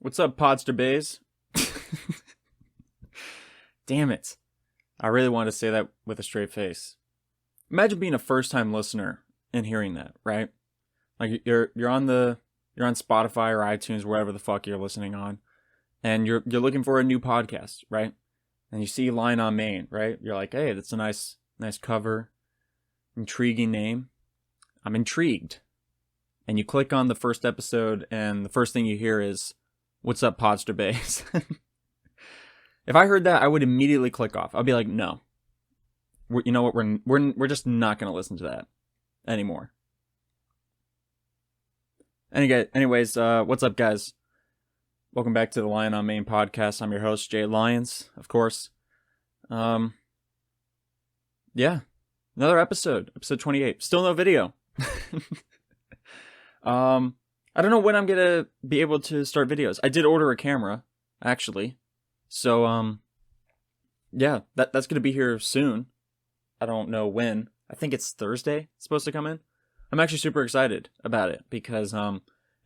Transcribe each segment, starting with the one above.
What's up, Podster Bays? Damn it. I really wanted to say that with a straight face. Imagine being a first-time listener and hearing that, right? Like you're on Spotify or iTunes, wherever the fuck you're listening on, and you're looking for a new podcast, right? And you see Lion on Main, right? You're like, hey, that's a nice cover, intriguing name. I'm intrigued. And you click on the first episode, and the first thing you hear is, "What's up, Podster Bays?" If I heard that, I would immediately click off. I'd be like, no. You know what? We're just not going to listen to that anymore. Anyways, what's up, guys? Welcome back to the Lion on Main podcast. I'm your host, Jay Lyons, of course. Yeah, another episode 28. Still no video. I don't know when I'm gonna be able to start videos. I did order a camera, actually. So, yeah, that's gonna be here soon. I don't know when. I think it's Thursday it's supposed to come in. I'm actually super excited about it because,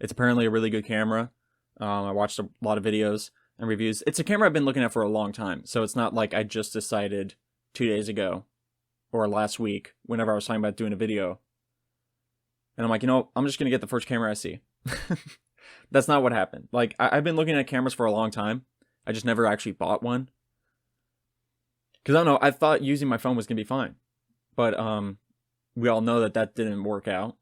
it's apparently a really good camera. I watched a lot of videos and reviews. It's a camera I've been looking at for a long time. So it's not like I just decided 2 days ago or last week whenever I was talking about doing a video. And I'm like, I'm just gonna get the first camera I see. That's not what happened. Like, I've been looking at cameras for a long time. I just never actually bought one. Because I don't know, I thought using my phone was going to be fine. But we all know that didn't work out.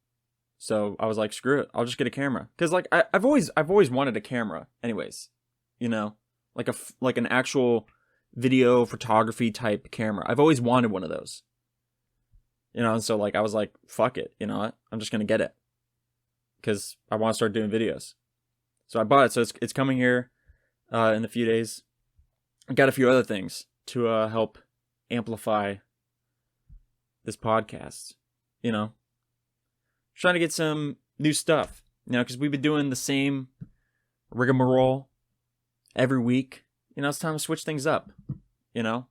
So I was like, screw it, I'll just get a camera. Because like, I've always wanted a camera anyways. Like an actual video photography type camera. I've always wanted one of those. And so like, I was like, fuck it, you know what? I'm just going to get it. Because I want to start doing videos. So I bought it, so it's coming here in a few days. I got a few other things to help amplify this podcast. Trying to get some new stuff. Because we've been doing the same rigmarole every week. It's time to switch things up.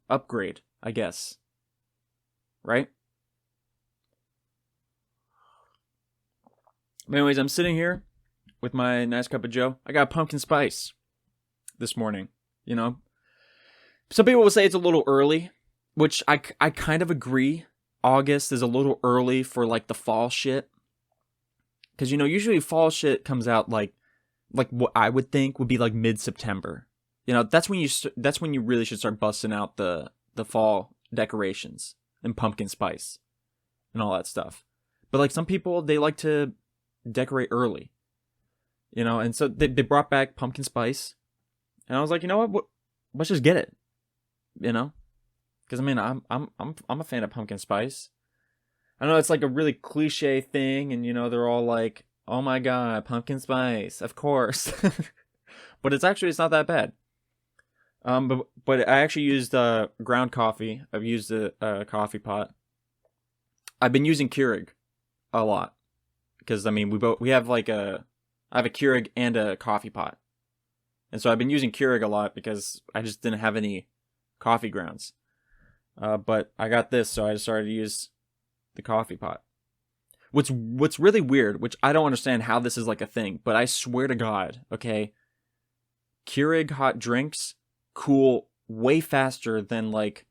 Upgrade, I guess. Right? But anyways, I'm sitting here with my nice cup of joe. I got pumpkin spice this morning. Some people will say it's a little early, which I kind of agree. August is a little early for like the fall shit. Because, usually fall shit comes out like what I would think would be like mid-September. That's when you really should start busting out the fall decorations and pumpkin spice and all that stuff. But like some people, they like to decorate early. And so they brought back pumpkin spice. And I was like, you know what? Let's just get it. Because I mean, I'm a fan of pumpkin spice. I know it's like a really cliche thing, and they're all like, "Oh my god, pumpkin spice, of course." But it's not that bad. But I actually used ground coffee. I've used a coffee pot. I've been using Keurig a lot because I mean we have I have a Keurig and a coffee pot. And so I've been using Keurig a lot because I just didn't have any coffee grounds. But I got this, so I just started to use the coffee pot. What's really weird, which I don't understand how this is like a thing, but I swear to God, okay, Keurig hot drinks cool way faster than like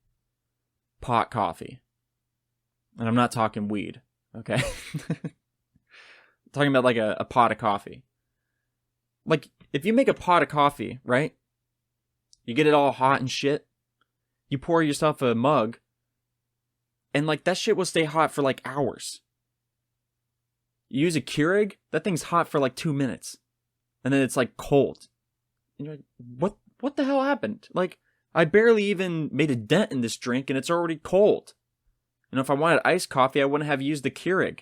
pot coffee. And I'm not talking weed, okay? I'm talking about like a pot of coffee. Like, if you make a pot of coffee, right? You get it all hot and shit. You pour yourself a mug. And, like, that shit will stay hot for, like, hours. You use a Keurig, that thing's hot for, like, 2 minutes. And then it's, like, cold. And you're like, what the hell happened? Like, I barely even made a dent in this drink, and it's already cold. If I wanted iced coffee, I wouldn't have used the Keurig.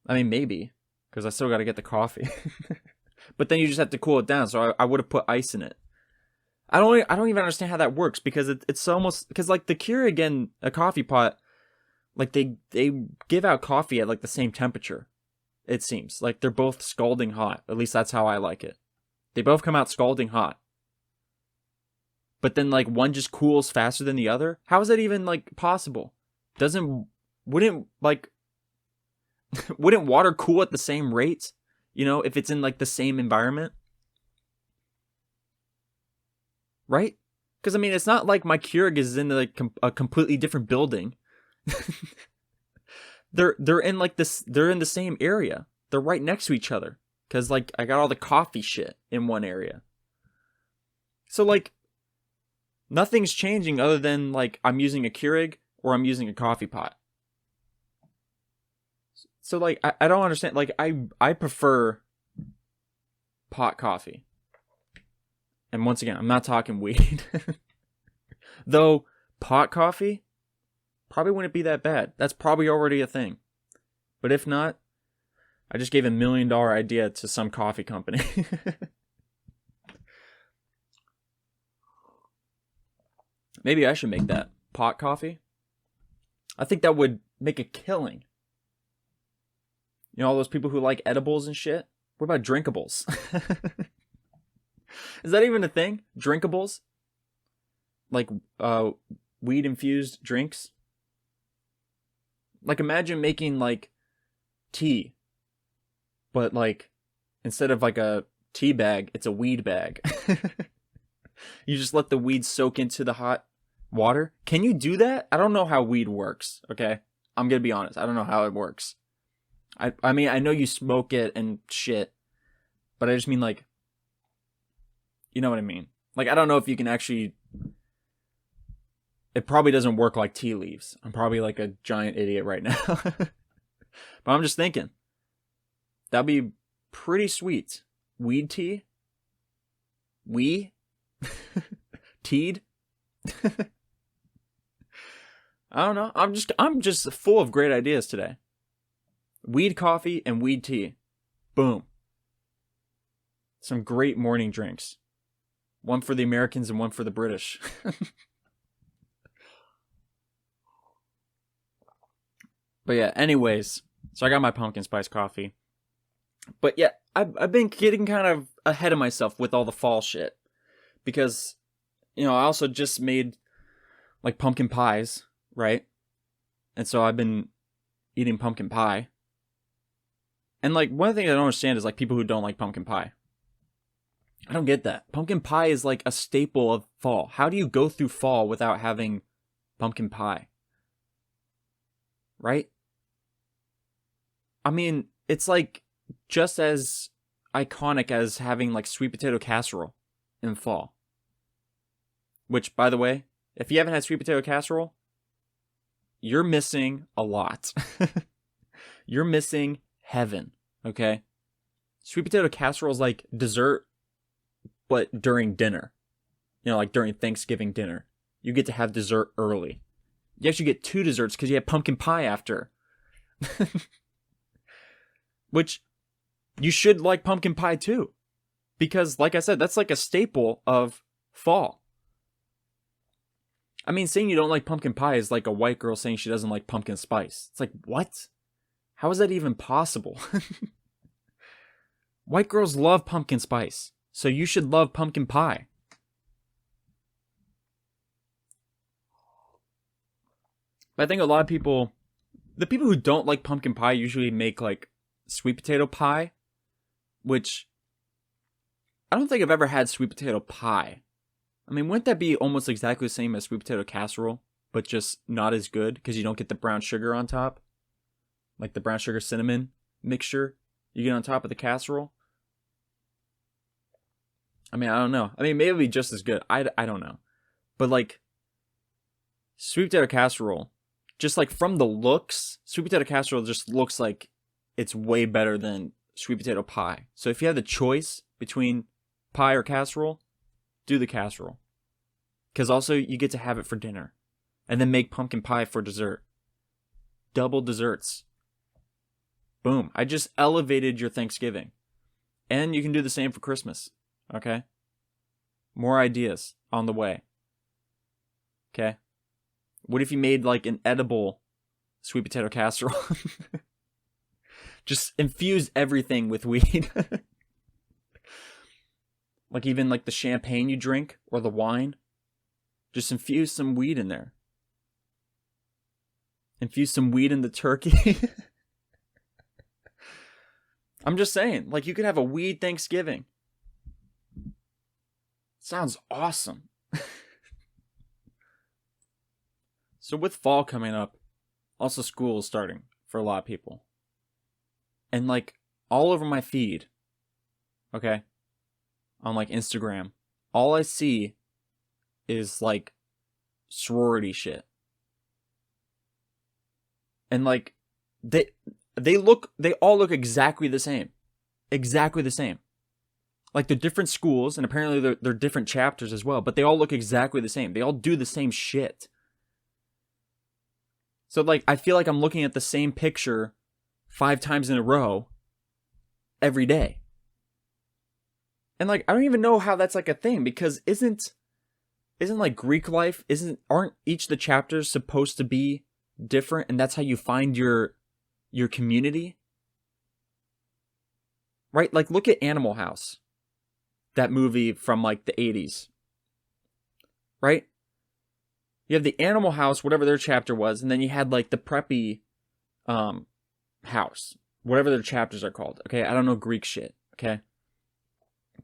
I mean, maybe. Because I still got to get the coffee. But then you just have to cool it down, so I would have put ice in it. I don't even understand how that works, because it's almost... Because, like, the Keurig and a coffee pot, like, they give out coffee at, like, the same temperature, it seems. Like, they're both scalding hot. At least that's how I like it. They both come out scalding hot. But then, like, one just cools faster than the other? How is that even, like, possible? Wouldn't water cool at the same rate? If it's in, like, the same environment? right? Because I mean, it's not like my Keurig is in like a completely different building. They're in like this. They're in the same area. They're right next to each other. Because like I got all the coffee shit in one area. So like nothing's changing other than like I'm using a Keurig or I'm using a coffee pot. So like I don't understand. Like I prefer pot coffee. And once again, I'm not talking weed. Though pot coffee probably wouldn't be that bad. That's probably already a thing. But if not, I just gave $1 million idea to some coffee company. Maybe I should make that. Pot coffee. I think that would make a killing. You know, all those people who like edibles and shit? What about drinkables? Is that even a thing? Drinkables? Like, weed-infused drinks? Like, imagine making, like, tea. But, like, instead of, like, a tea bag, it's a weed bag. You just let the weed soak into the hot water. Can you do that? I don't know how weed works, okay? I'm gonna be honest. I don't know how it works. I mean, I know you smoke it and shit. But I just mean, like, you know what I mean? Like, I don't know if you can actually... It probably doesn't work like tea leaves. I'm probably like a giant idiot right now. But I'm just thinking. That'd be pretty sweet. Weed tea? Teed? I don't know. I'm just full of great ideas today. Weed coffee and weed tea. Boom. Some great morning drinks. One for the Americans and one for the British. But yeah, anyways. So I got my pumpkin spice coffee. But yeah, I've been getting kind of ahead of myself with all the fall shit. Because, you know, I also just made like pumpkin pies, right? And so I've been eating pumpkin pie. And like one thing I don't understand is like people who don't like pumpkin pie. I don't get that. Pumpkin pie is like a staple of fall. How do you go through fall without having pumpkin pie? Right? I mean, it's like just as iconic as having like sweet potato casserole in fall. Which, by the way, if you haven't had sweet potato casserole, you're missing a lot. You're missing heaven, okay? Sweet potato casserole is like dessert, but during dinner. You know, like during Thanksgiving dinner. You get to have dessert early. You actually get 2 desserts because you have pumpkin pie after. Which, you should like pumpkin pie too. Because, like I said, that's like a staple of fall. I mean, saying you don't like pumpkin pie is like a white girl saying she doesn't like pumpkin spice. It's like, what? How is that even possible? White girls love pumpkin spice. So you should love pumpkin pie. But I think a lot of people, the people who don't like pumpkin pie usually make like sweet potato pie, which I don't think I've ever had sweet potato pie. I mean, wouldn't that be almost exactly the same as sweet potato casserole, but just not as good because you don't get the brown sugar on top? Like the brown sugar cinnamon mixture you get on top of the casserole? I mean, I don't know. I mean, maybe it'd be just as good. I don't know. But like, sweet potato casserole, just like from the looks, sweet potato casserole just looks like it's way better than sweet potato pie. So if you have the choice between pie or casserole, do the casserole. Because also you get to have it for dinner. And then make pumpkin pie for dessert. Double desserts. Boom. I just elevated your Thanksgiving. And you can do the same for Christmas. Okay? More ideas on the way. Okay? What if you made like an edible sweet potato casserole? Just infuse everything with weed. Like even like the champagne you drink or the wine. Just infuse some weed in there. Infuse some weed in the turkey. I'm just saying, like you could have a weed Thanksgiving. Sounds awesome. So with fall coming up, also school is starting for a lot of people. And like all over my feed, okay, on like Instagram, all I see is like sorority shit. And like they they all look exactly the same. Exactly the same. Like they're different schools, and apparently they're different chapters as well, but they all look exactly the same. They all do the same shit. So like I feel like I'm looking at the same picture 5 times in a row every day. And like I don't even know how that's like a thing, because isn't like Greek life, aren't each the chapters supposed to be different, and that's how you find your community? Right? Like look at Animal House. That movie from like the 80s. Right? You have the Animal House, whatever their chapter was, and then you had like the preppy house, whatever their chapters are called. Okay, I don't know Greek shit. Okay,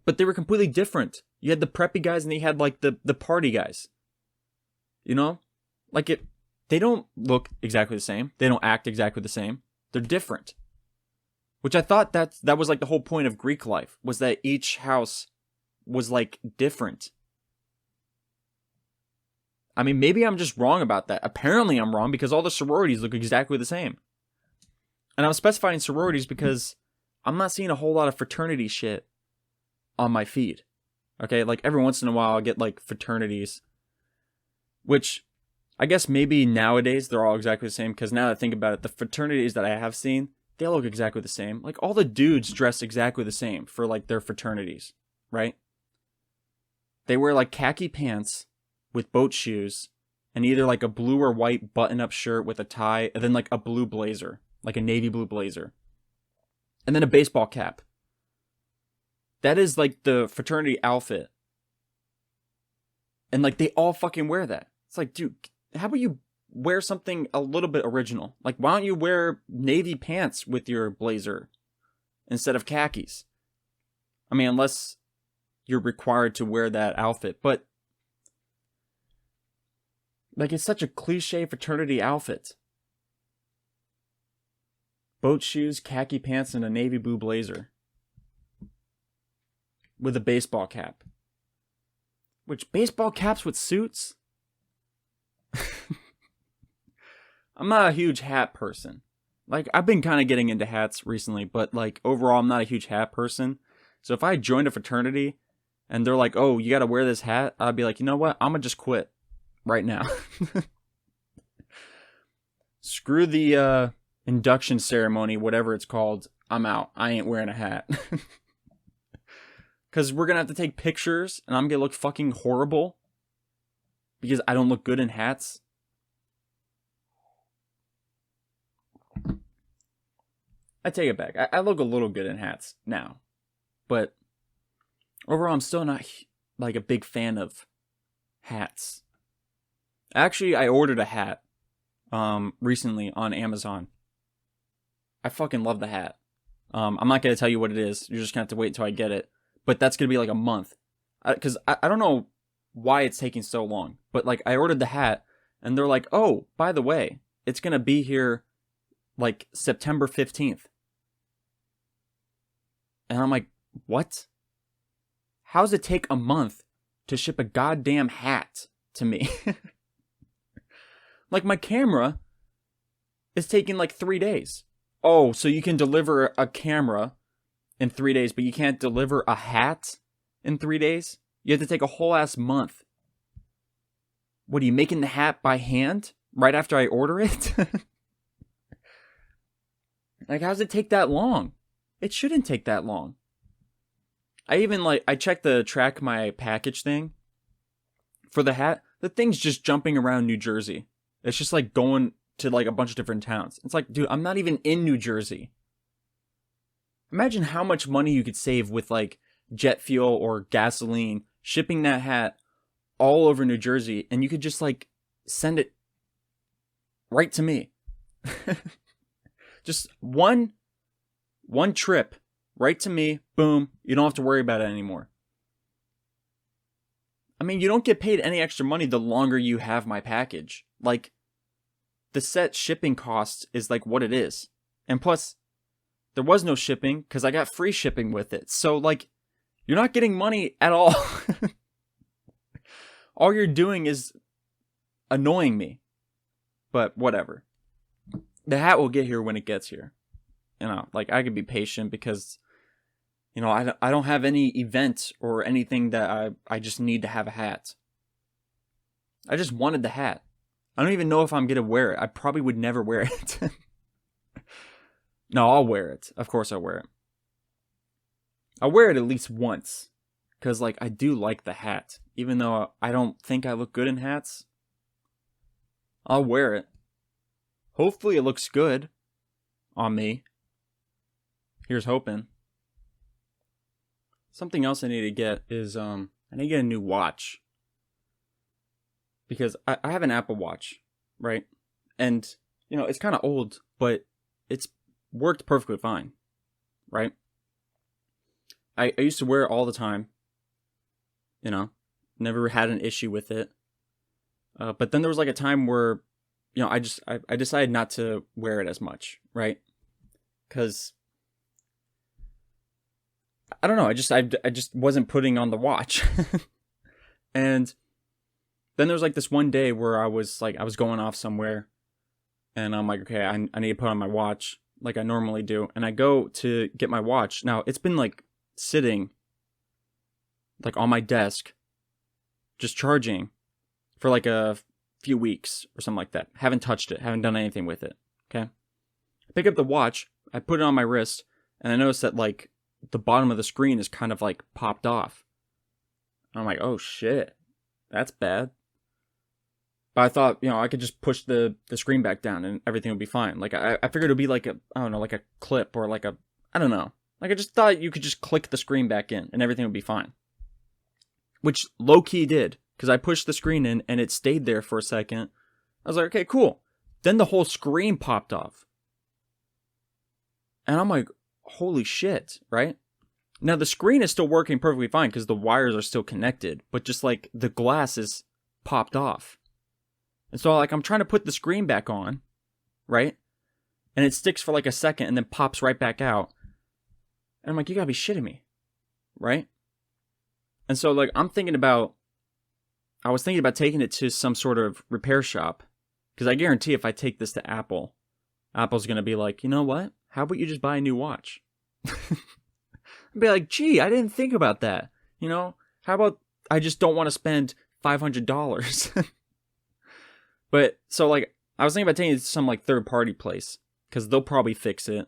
but they were completely different. You had the preppy guys, and you had like the party guys. You know, like they don't look exactly the same. They don't act exactly the same. They're different. Which I thought that was like the whole point of Greek life, was that each house was like different. I mean, maybe I'm just wrong about that. Apparently I'm wrong, because all the sororities look exactly the same. And I'm specifying sororities because I'm not seeing a whole lot of fraternity shit on my feed. Okay, like every once in a while I'll get like fraternities, which I guess maybe nowadays they're all exactly the same, because now that I think about it, the fraternities that I have seen, they all look exactly the same. Like all the dudes dress exactly the same for like their fraternities, right? They wear like khaki pants with boat shoes, and either like a blue or white button-up shirt with a tie, and then like a blue blazer, like a navy blue blazer, and then a baseball cap. That is like the fraternity outfit. And like they all fucking wear that. It's like, dude, how about you wear something a little bit original? Like, why don't you wear navy pants with your blazer instead of khakis? I mean, unless you're required to wear that outfit, but like, it's such a cliche fraternity outfit. Boat shoes, khaki pants, and a navy blue blazer. With a baseball cap. Which, baseball caps with suits? I'm not a huge hat person. Like, I've been kind of getting into hats recently, but like, overall, I'm not a huge hat person. So if I joined a fraternity, and they're like, oh, you gotta wear this hat, I'd be like, you know what? I'm gonna just quit. Right now. Screw the induction ceremony, whatever it's called. I'm out. I ain't wearing a hat. Because we're gonna have to take pictures, and I'm gonna look fucking horrible because I don't look good in hats. I take it back. I look a little good in hats now, but overall, I'm still not like a big fan of hats. Actually, I ordered a hat recently on Amazon. I fucking love the hat. I'm not going to tell you what it is. You're just going to have to wait until I get it. But that's going to be like a month. Because I don't know why it's taking so long. But like, I ordered the hat, and they're like, oh, by the way, it's going to be here like September 15th. And I'm like, what? How does it take a month to ship a goddamn hat to me? Like, my camera is taking like 3 days. Oh, so you can deliver a camera in 3 days, but you can't deliver a hat in 3 days? You have to take a whole ass month. What, are you making the hat by hand right after I order it? Like, how does it take that long? It shouldn't take that long. I checked the track my package thing for the hat. The thing's just jumping around New Jersey. It's just like going to like a bunch of different towns. It's like, dude, I'm not even in New Jersey. Imagine how much money you could save with like jet fuel or gasoline, shipping that hat all over New Jersey, and you could just like send it right to me. Just one trip right to me. Boom. You don't have to worry about it anymore. I mean, you don't get paid any extra money the longer you have my package. Like, the set shipping cost is like what it is. And plus, there was no shipping because I got free shipping with it. So, like, you're not getting money at all. All you're doing is annoying me. But whatever. The hat will get here when it gets here. You know, like, I could be patient because, you know, I don't have any event or anything that I just need to have a hat. I just wanted the hat. I don't even know if I'm going to wear it. I probably would never wear it. No, I'll wear it. Of course I'll wear it. I'll wear it at least once. Because, like, I do like the hat. Even though I don't think I look good in hats. I'll wear it. Hopefully it looks good on me. Here's hoping. Something else I need to get is, I need to get a new watch. Because I have an Apple Watch, right? And, you know, it's kind of old, but it's worked perfectly fine, right? I used to wear it all the time. You know, never had an issue with it. But then there was like a time where, you know, I decided not to wear it as much, right? Because I don't know, I just wasn't putting on the watch. And then there was like this one day where I was going off somewhere, and I'm like, okay, I need to put on my watch like I normally do. And I go to get my watch. Now, it's been like sitting like on my desk, just charging for like a few weeks or something like that. Haven't touched it, haven't done anything with it. Okay. I pick up the watch, I put it on my wrist, and I notice that like the bottom of the screen is kind of like popped off. And I'm like, oh shit, that's bad. But I thought, you know, I could just push the screen back down and everything would be fine. Like, I figured it would be like a, I don't know, like a clip or like a, I don't know. Like, I just thought you could just click the screen back in and everything would be fine. Which low-key did, because I pushed the screen in and it stayed there for a second. I was like, okay, cool. Then the whole screen popped off. And I'm like, holy shit, right? Now, the screen is still working perfectly fine because the wires are still connected, but just like the glass is popped off. And so like I'm trying to put the screen back on, right? And it sticks for like a second and then pops right back out. And I'm like, you gotta be shitting me, right? And so like I was thinking about taking it to some sort of repair shop. Because I guarantee if I take this to Apple, Apple's gonna be like, you know what? How about you just buy a new watch? I'd be like, gee, I didn't think about that. You know, how about I just don't want to spend $500? But so like I was thinking about taking it to some like third party place because they'll probably fix it.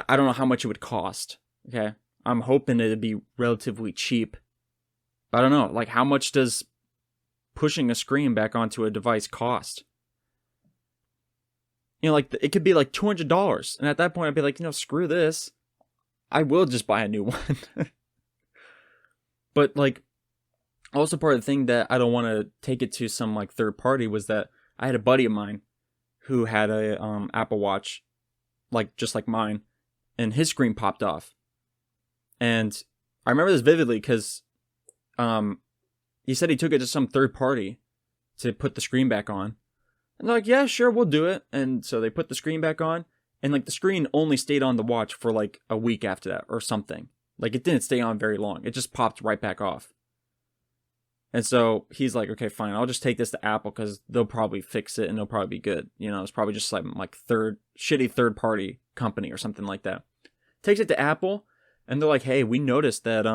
I don't know how much it would cost. Okay, I'm hoping it'd be relatively cheap. But I don't know, like how much does pushing a screen back onto a device cost? You know, like it could be like $200, and at that point I'd be like, you know, screw this. I will just buy a new one. But like, also part of the thing that I don't want to take it to some like third party was that I had a buddy of mine who had a Apple Watch, like just like mine, and his screen popped off. And I remember this vividly because he said he took it to some third party to put the screen back on. And they're like, yeah, sure, we'll do it. And so they put the screen back on, and like the screen only stayed on the watch for like a week after that or something. Like it didn't stay on very long. It just popped right back off. And so he's like, okay, fine, I'll just take this to Apple because they'll probably fix it and they'll probably be good. You know, it's probably just like shitty third party company or something like that. Takes it to Apple and they're like, hey, we noticed that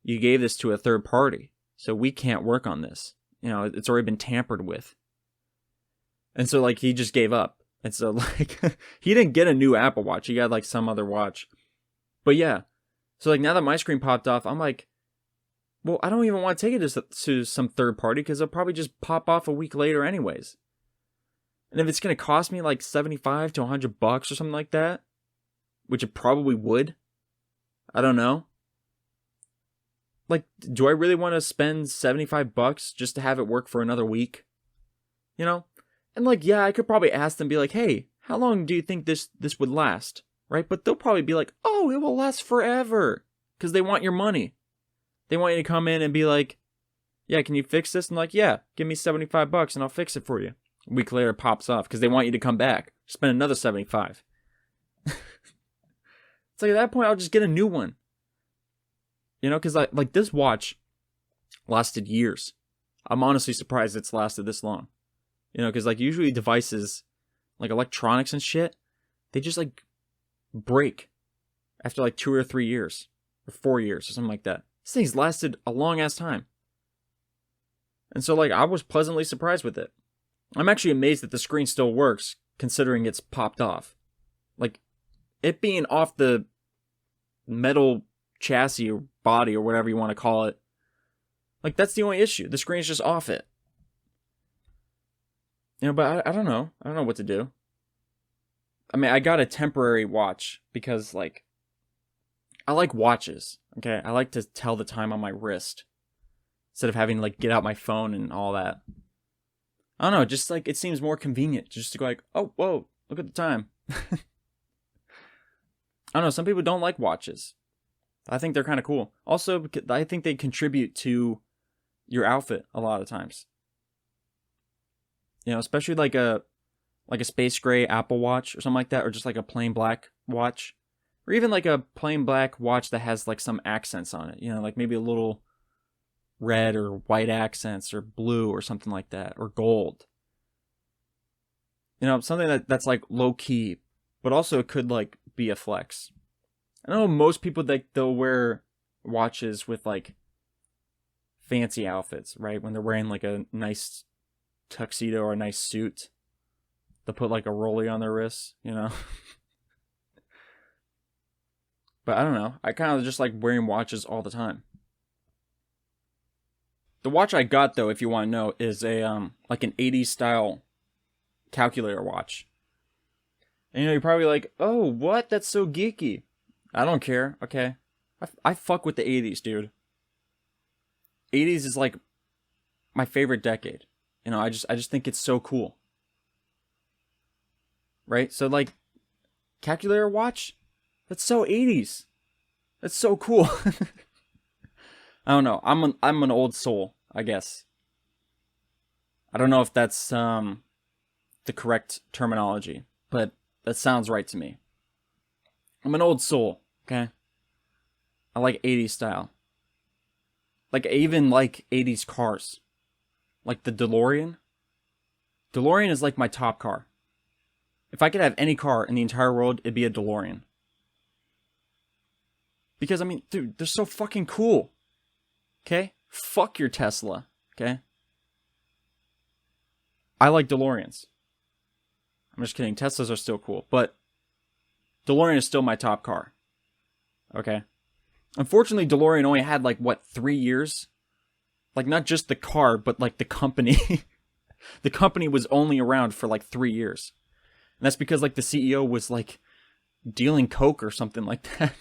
you gave this to a third party, so we can't work on this. You know, it's already been tampered with. And so like he just gave up. And so like he didn't get a new Apple Watch. He got like some other watch. But yeah. So like now that my screen popped off, I'm like, well, I don't even want to take it to some third party because it'll probably just pop off a week later anyways. And if it's going to cost me like $75 to $100 or something like that, which it probably would, I don't know. Like, do I really want to spend $75 just to have it work for another week? You know? And like, yeah, I could probably ask them, be like, hey, how long do you think this would last? Right? But they'll probably be like, oh, it will last forever. Because they want your money. They want you to come in and be like, Yeah, can you fix this? And like, yeah, give me $75 and I'll fix it for you. A week later, it pops off because they want you to come back. Spend another 75. It's like at that point, I'll just get a new one. You know, because like this watch lasted years. I'm honestly surprised it's lasted this long. You know, because like usually devices, like electronics and shit, they just like break after like 2 or 3 years or 4 years or something like that. This thing's lasted a long ass time. And so like I was pleasantly surprised with it. I'm actually amazed that the screen still works considering it's popped off. Like it being off the metal chassis or body or whatever you want to call it. Like that's the only issue. The screen's just off it. You know, but I don't know. I don't know what to do. I mean, I got a temporary watch because like I like watches. Okay, I like to tell the time on my wrist instead of having to like get out my phone and all that. I don't know, just like it seems more convenient just to go like, oh, whoa, look at the time. I don't know, some people don't like watches. I think they're kind of cool. Also, I think they contribute to your outfit a lot of times. You know, especially like a space gray Apple Watch or something like that, or just like a plain black watch. Or even like a plain black watch that has like some accents on it. You know, like maybe a little red or white accents or blue or something like that, or gold. You know, something that's like low key, but also it could like be a flex. I know most people that they'll wear watches with like fancy outfits, right? When they're wearing like a nice tuxedo or a nice suit, they'll put like a rollie on their wrists, you know? But I don't know. I kind of just like wearing watches all the time. The watch I got, though, if you want to know, is a like an 80s style calculator watch. And you know, you're probably like, oh, what? That's so geeky. I don't care, okay? I fuck with the 80s, dude. 80s is like my favorite decade. You know, I just think it's so cool. Right? So like calculator watch? That's so 80s. That's so cool. I don't know. I'm an old soul, I guess. I don't know if that's the correct terminology, but that sounds right to me. I'm an old soul, okay? I like 80s style. Like, I even like 80s cars. Like the DeLorean. DeLorean is like my top car. If I could have any car in the entire world, it'd be a DeLorean. Because, I mean, dude, they're so fucking cool. Okay? Fuck your Tesla. Okay? I like DeLoreans. I'm just kidding. Teslas are still cool. But DeLorean is still my top car. Okay? Unfortunately, DeLorean only had, like, what, 3 years? Like, not just the car, but, like, the company. The company was only around for, like, 3 years. And that's because, like, the CEO was, like, dealing coke or something like that.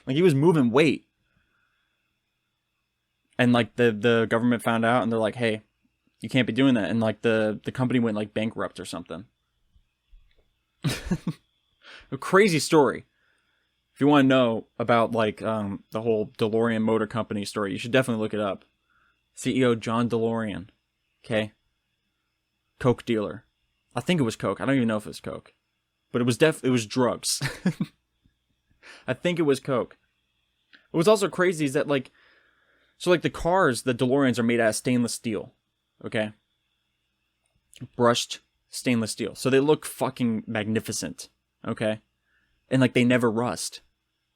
Like, he was moving weight. And, like, the government found out, and they're like, hey, you can't be doing that. And, like, the company went, like, bankrupt or something. A crazy story. If you want to know about, like, the whole DeLorean Motor Company story, you should definitely look it up. CEO John DeLorean. Okay? Coke dealer. I think it was coke. I don't even know if it was coke. But it was drugs. I think it was coke. What was also crazy is that, like, so, like, the cars, the DeLoreans are made out of stainless steel. Okay? Brushed stainless steel. So they look fucking magnificent. Okay? And, like, they never rust.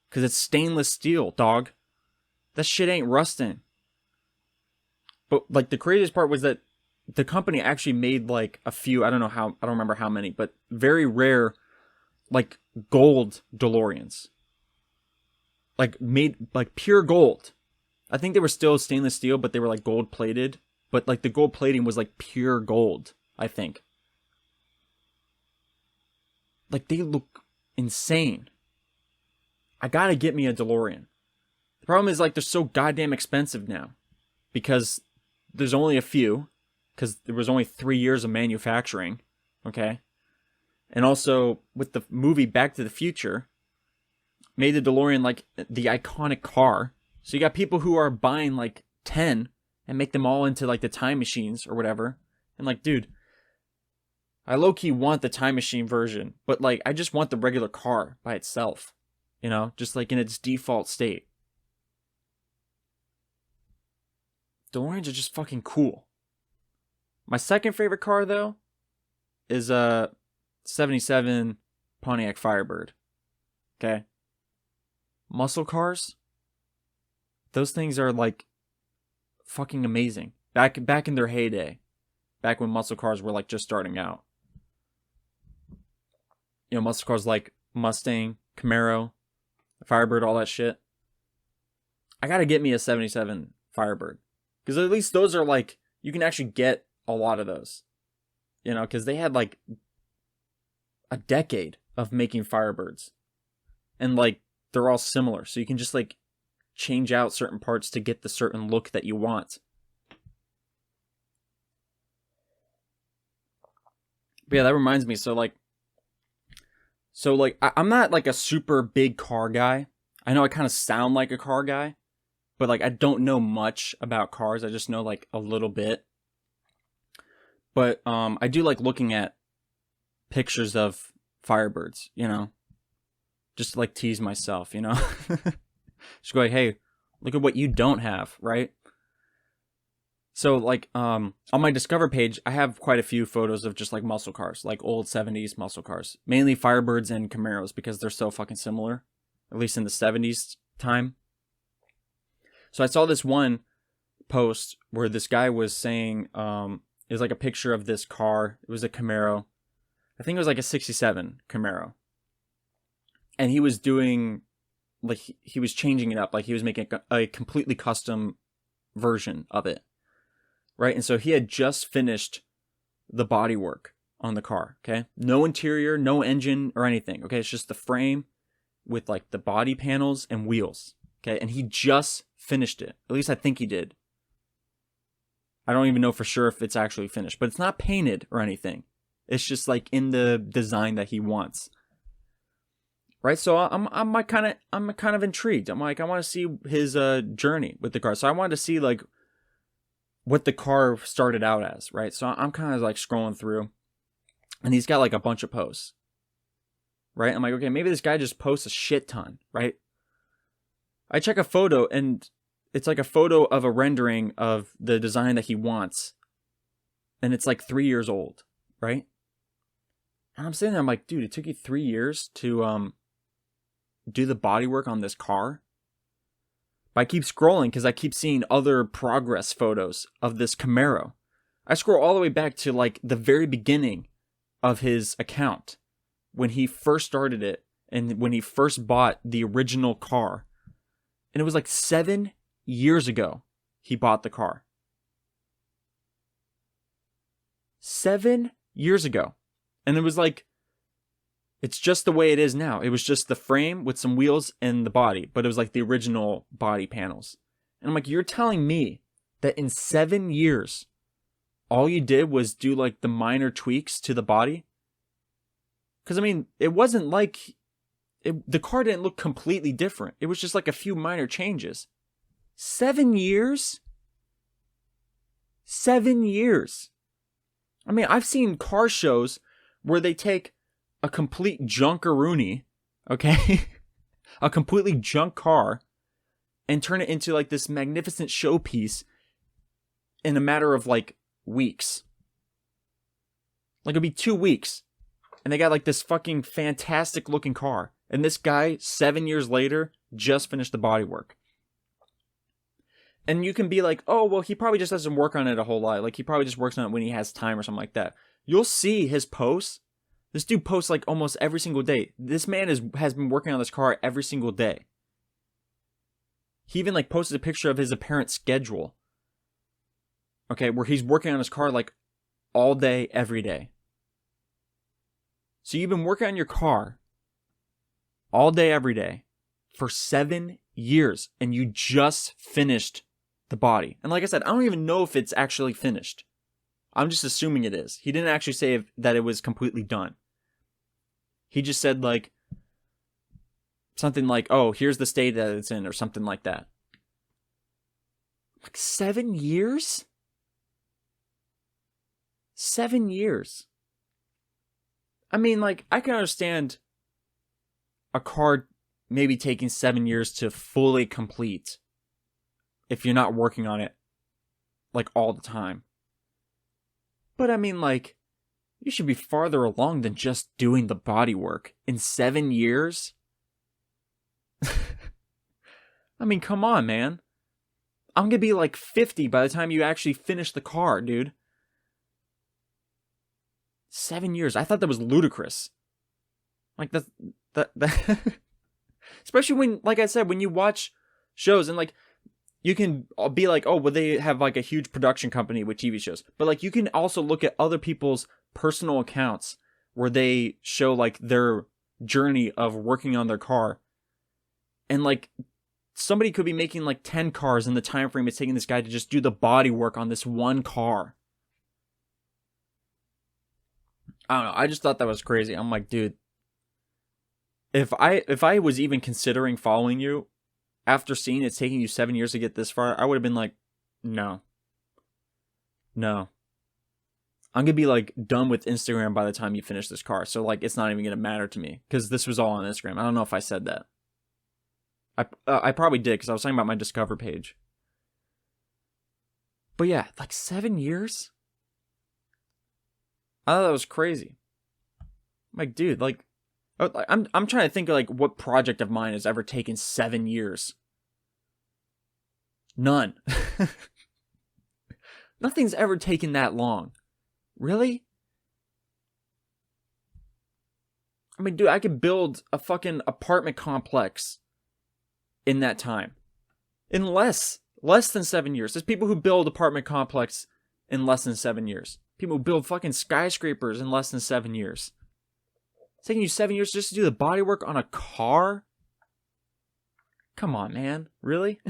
Because it's stainless steel, dog. That shit ain't rusting. But, like, the craziest part was that the company actually made, like, a few, I don't remember how many, but very rare, like, gold DeLoreans. Like, made, like, pure gold. I think they were still stainless steel, but they were, like, gold plated. But, like, the gold plating was, like, pure gold, I think. Like, they look insane. I gotta get me a DeLorean. The problem is, like, they're so goddamn expensive now. Because there's only a few. Because there was only 3 years of manufacturing. Okay? And also, with the movie Back to the Future, made the DeLorean, like, the iconic car. So you got people who are buying, like, 10 and make them all into like the time machines or whatever. And like, dude, I low-key want the time machine version, but like I just want the regular car by itself, you know, just like in its default state. DeLoreans are just fucking cool. My second favorite car though is a 77 Pontiac Firebird. Okay? Muscle cars, those things are like fucking amazing. Back in their heyday, back when muscle cars were like just starting out. You know, muscle cars like Mustang, Camaro, Firebird, all that shit. I gotta get me a 77 Firebird. Because at least those are like, you can actually get a lot of those. You know, because they had like a decade of making Firebirds. And like, they're all similar. So you can just like change out certain parts to get the certain look that you want. But yeah, that reminds me. So I'm not like a super big car guy. I know I kind of sound like a car guy, but like I don't know much about cars. I just know like a little bit. But I do like looking at pictures of Firebirds, you know, just to like tease myself, you know. Just go like, hey, look at what you don't have, right? So like on my Discover page, I have quite a few photos of just like muscle cars, like old 70s muscle cars, mainly Firebirds and Camaros because they're so fucking similar, at least in the 70s time. So I saw this one post where this guy was saying it was like a picture of this car. It was a Camaro. I think it was like a 67 Camaro. And he was doing like he was changing it up, like he was making a completely custom version of it. Right? And so he had just finished the body work on the car, okay? No interior, no engine or anything, okay? It's just the frame with like the body panels and wheels, okay? And he just finished it. At least I think he did. I don't even know for sure if it's actually finished, but it's not painted or anything. It's just like in the design that he wants. Right? So I'm kind of intrigued. I'm like, I want to see his journey with the car. So I wanted to see like what the car started out as, right? So I'm kind of like scrolling through and he's got like a bunch of posts, right? I'm like, okay, maybe this guy just posts a shit ton, right? I check a photo and it's like a photo of a rendering of the design that he wants. And it's like 3 years old, right? And I'm sitting there, I'm like, dude, it took you 3 years to do the bodywork on this car? But I keep scrolling because I keep seeing other progress photos of this Camaro. I scroll all the way back to like the very beginning of his account when he first started it and when he first bought the original car. And it was like 7 years ago he bought the car. 7 years ago. And it was like, it's just the way it is now. It was just the frame with some wheels and the body, but it was like the original body panels. And I'm like, you're telling me that in 7 years, all you did was do like the minor tweaks to the body? Because I mean, it wasn't like, the car didn't look completely different. It was just like a few minor changes. 7 years? 7 years. I mean, I've seen car shows where they take a complete junkaroonie, okay? A completely junk car and turn it into like this magnificent showpiece in a matter of like weeks. Like it'll be 2 weeks and they got like this fucking fantastic looking car. And this guy, 7 years later, just finished the bodywork. And you can be like, oh, well, he probably just doesn't work on it a whole lot. Like he probably just works on it when he has time or something like that. You'll see his posts. This dude posts like almost every single day. This man has been working on this car every single day. He even like posted a picture of his apparent schedule. Okay, where he's working on his car like all day, every day. So you've been working on your car all day, every day for 7 years and you just finished the body. And like I said, I don't even know if it's actually finished. I'm just assuming it is. He didn't actually say that it was completely done. He just said like something like, oh, here's the state that it's in or something like that. Like 7 years? 7 years. I mean, like, I can understand a car maybe taking 7 years to fully complete if you're not working on it, like, all the time. But I mean, like, you should be farther along than just doing the body work. In 7 years? I mean, come on, man. I'm gonna be like 50 by the time you actually finish the car, dude. 7 years. I thought that was ludicrous. Like, that especially when, like I said, when you watch shows and, like, you can be like, oh, well, they have, like, a huge production company with TV shows. But, like, you can also look at other people's personal accounts where they show, like, their journey of working on their car. And, like, somebody could be making, like, 10 cars in the time frame it's taking this guy to just do the body work on this one car. I don't know. I just thought that was crazy. I'm like, dude, if I was even considering following you, after seeing it's taking you 7 years to get this far, I would have been like, no. I'm gonna be, like, done with Instagram by the time you finish this car. So, like, it's not even gonna matter to me. Because this was all on Instagram. I don't know if I said that. I probably did, because I was talking about my Discover page. But yeah, like 7 years? I thought that was crazy. I'm like, dude, like, I'm trying to think of, like, what project of mine has ever taken 7 years. None. Nothing's ever taken that long. Really? I mean, dude, I could build a fucking apartment complex in that time. In less than 7 years. There's people who build apartment complex in less than 7 years. People who build fucking skyscrapers in less than 7 years. It's taking you 7 years just to do the bodywork on a car? Come on, man. Really?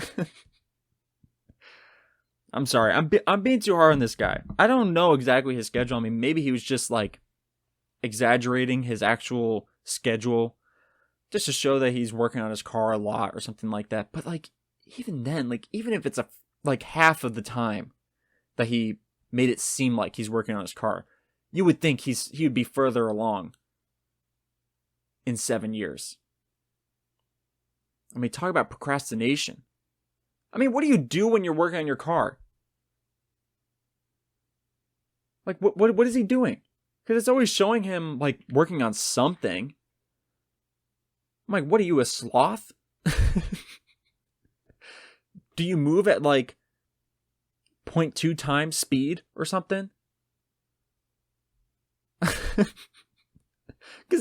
I'm sorry. I'm being too hard on this guy. I don't know exactly his schedule. I mean, maybe he was just, like, exaggerating his actual schedule just to show that he's working on his car a lot or something like that. But, like, even then, like, even if it's like half of the time that he made it seem like he's working on his car, you would think he would be further along in 7 years. I mean, talk about procrastination. I mean, what do you do when you're working on your car? Like, what is he doing? Because it's always showing him, like, working on something. I'm like, what are you, a sloth? Do you move at, like, 0.2 times speed or something? Because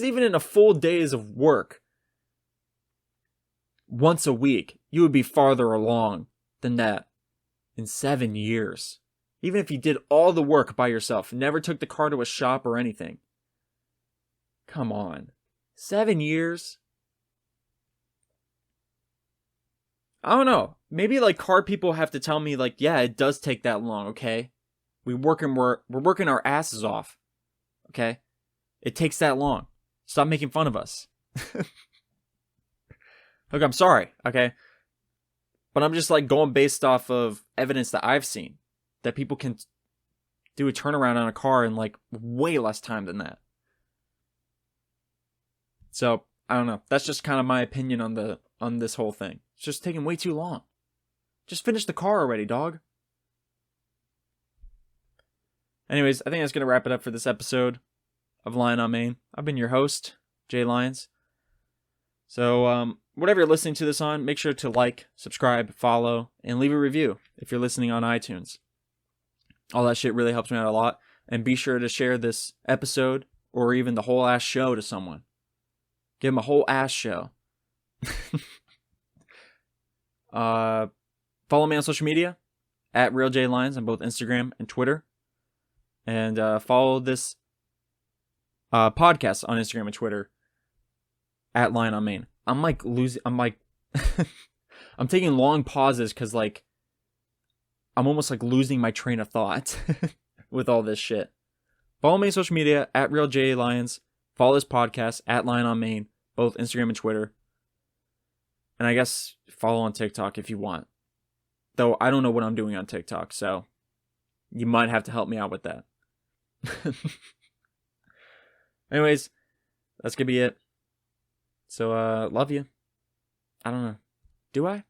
even in a full days of work, once a week, you would be farther along than that in 7 years. Even if you did all the work by yourself, never took the car to a shop or anything. Come on. 7 years? I don't know. Maybe, like, car people have to tell me, like, yeah, it does take that long, okay? We're working our asses off. Okay? It takes that long. Stop making fun of us. Look, I'm sorry, okay? But I'm just, like, going based off of evidence that I've seen. That people can do a turnaround on a car in, like, way less time than that. So, I don't know. That's just kind of my opinion on this whole thing. It's just taking way too long. Just finish the car already, dog. Anyways, I think that's going to wrap it up for this episode of Lion on Main. I've been your host, Jay Lyons. So, whatever you're listening to this on, make sure to like, subscribe, follow, and leave a review if you're listening on iTunes. All that shit really helps me out a lot. And be sure to share this episode or even the whole ass show to someone. Give them a whole ass show. Follow me on social media at RealJLions on both Instagram and Twitter. And follow this podcast on Instagram and Twitter at Lion on Main. I'm taking long pauses because, like, I'm almost, like, losing my train of thought with all this shit. Follow me on social media at RealJLions. Follow this podcast at Lion on Main, both Instagram and Twitter. And I guess follow on TikTok if you want. Though I don't know what I'm doing on TikTok, so you might have to help me out with that. Anyways, that's gonna be it. So, love you. I don't know. Do I?